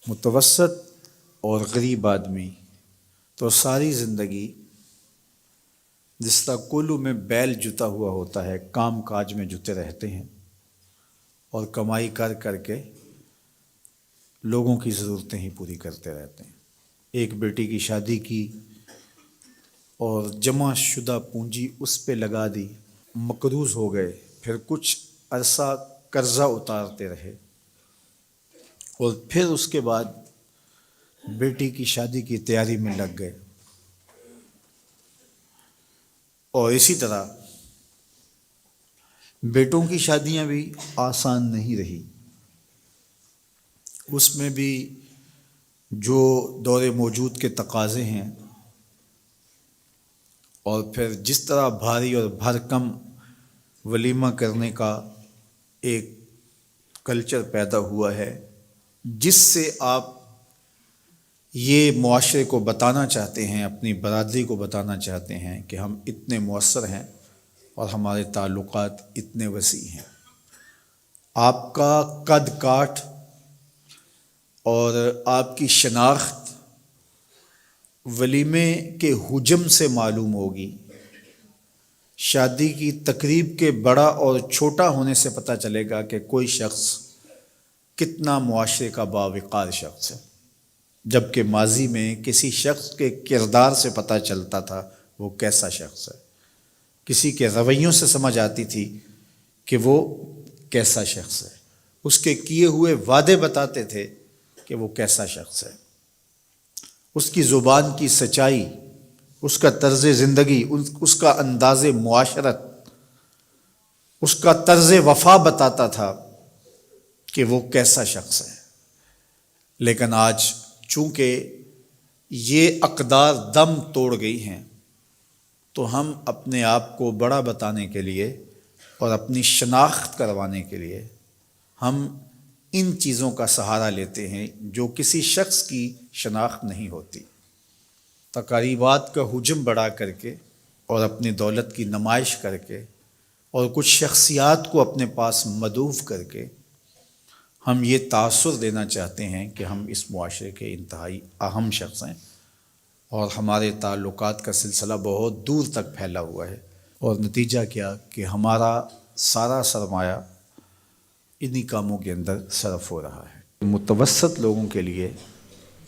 متوسط اور غریب آدمی تو ساری زندگی جس طرح کولو میں بیل جتا ہوا ہوتا ہے کام کاج میں جتے رہتے ہیں اور کمائی کر کر کے لوگوں کی ضرورتیں ہی پوری کرتے رہتے ہیں۔ ایک بیٹی کی شادی کی اور جمع شدہ پونجی اس پہ لگا دی، مقروض ہو گئے، پھر کچھ عرصہ قرضہ اتارتے رہے اور پھر اس کے بعد بیٹی کی شادی کی تیاری میں لگ گئے۔ اور اسی طرح بیٹوں کی شادیاں بھی آسان نہیں رہی، اس میں بھی جو دور موجود کے تقاضے ہیں اور پھر جس طرح بھاری اور بھرکم ولیمہ کرنے کا ایک کلچر پیدا ہوا ہے، جس سے آپ یہ معاشرے کو بتانا چاہتے ہیں، اپنی برادری کو بتانا چاہتے ہیں کہ ہم اتنے مؤثر ہیں اور ہمارے تعلقات اتنے وسیع ہیں۔ آپ کا قد کاٹ اور آپ کی شناخت ولیمے کے حجم سے معلوم ہوگی، شادی کی تقریب کے بڑا اور چھوٹا ہونے سے پتہ چلے گا کہ کوئی شخص کتنا معاشرے کا باوقار شخص ہے، جبکہ ماضی میں کسی شخص کے کردار سے پتہ چلتا تھا وہ کیسا شخص ہے، کسی کے رویوں سے سمجھ آتی تھی کہ وہ کیسا شخص ہے، اس کے کیے ہوئے وعدے بتاتے تھے کہ وہ کیسا شخص ہے، اس کی زبان کی سچائی، اس کا طرز زندگی، اس کا انداز معاشرت، اس کا طرز وفا بتاتا تھا کہ وہ کیسا شخص ہے۔ لیکن آج چونکہ یہ اقدار دم توڑ گئی ہیں تو ہم اپنے آپ کو بڑا بتانے کے لیے اور اپنی شناخت کروانے کے لیے ہم ان چیزوں کا سہارا لیتے ہیں جو کسی شخص کی شناخت نہیں ہوتی۔ تقریبات کا حجم بڑھا کر کے اور اپنی دولت کی نمائش کر کے اور کچھ شخصیات کو اپنے پاس مدعو کر کے ہم یہ تاثر دینا چاہتے ہیں کہ ہم اس معاشرے کے انتہائی اہم شخص ہیں اور ہمارے تعلقات کا سلسلہ بہت دور تک پھیلا ہوا ہے، اور نتیجہ کیا کہ ہمارا سارا سرمایہ انہی کاموں کے اندر صرف ہو رہا ہے۔ متوسط لوگوں کے لیے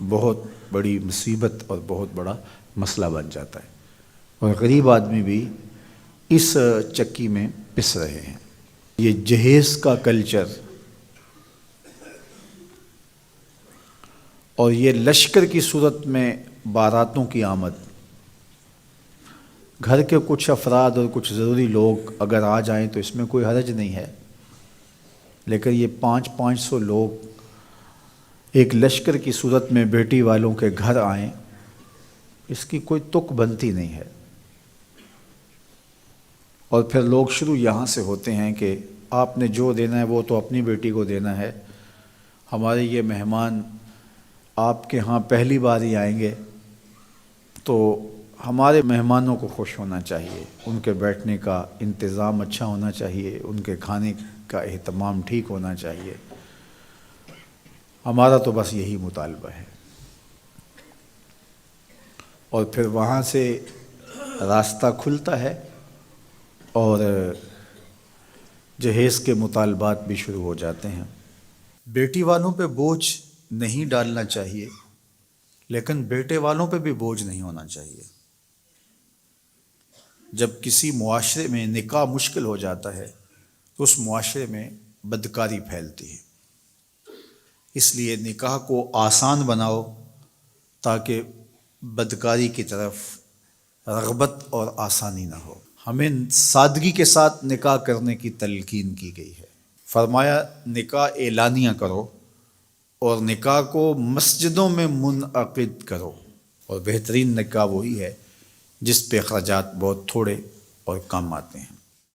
بہت بڑی مصیبت اور بہت بڑا مسئلہ بن جاتا ہے، اور غریب آدمی بھی اس چکی میں پس رہے ہیں۔ یہ جہیز کا کلچر اور یہ لشکر کی صورت میں باراتوں کی آمد، گھر کے کچھ افراد اور کچھ ضروری لوگ اگر آ جائیں تو اس میں کوئی حرج نہیں ہے، لیکن یہ 500 لوگ ایک لشکر کی صورت میں بیٹی والوں کے گھر آئیں، اس کی کوئی تک بنتی نہیں ہے۔ اور پھر لوگ شروع یہاں سے ہوتے ہیں کہ آپ نے جو دینا ہے وہ تو اپنی بیٹی کو دینا ہے، ہمارے یہ مہمان آپ کے ہاں پہلی بار ہی آئیں گے تو ہمارے مہمانوں کو خوش ہونا چاہیے، ان کے بیٹھنے کا انتظام اچھا ہونا چاہیے، ان کے کھانے کا اہتمام ٹھیک ہونا چاہیے، ہمارا تو بس یہی مطالبہ ہے۔ اور پھر وہاں سے راستہ کھلتا ہے اور جہیز کے مطالبات بھی شروع ہو جاتے ہیں۔ بیٹی والوں پہ بوجھ نہیں ڈالنا چاہیے، لیکن بیٹے والوں پہ بھی بوجھ نہیں ہونا چاہیے۔ جب کسی معاشرے میں نکاح مشکل ہو جاتا ہے تو اس معاشرے میں بدکاری پھیلتی ہے، اس لیے نکاح کو آسان بناؤ تاکہ بدکاری کی طرف رغبت اور آسانی نہ ہو۔ ہمیں سادگی کے ساتھ نکاح کرنے کی تلقین کی گئی ہے، فرمایا نکاح اعلانیہ کرو اور نکاح کو مسجدوں میں منعقد کرو، اور بہترین نکاح وہی ہے جس پہ اخراجات بہت تھوڑے اور کم آتے ہیں۔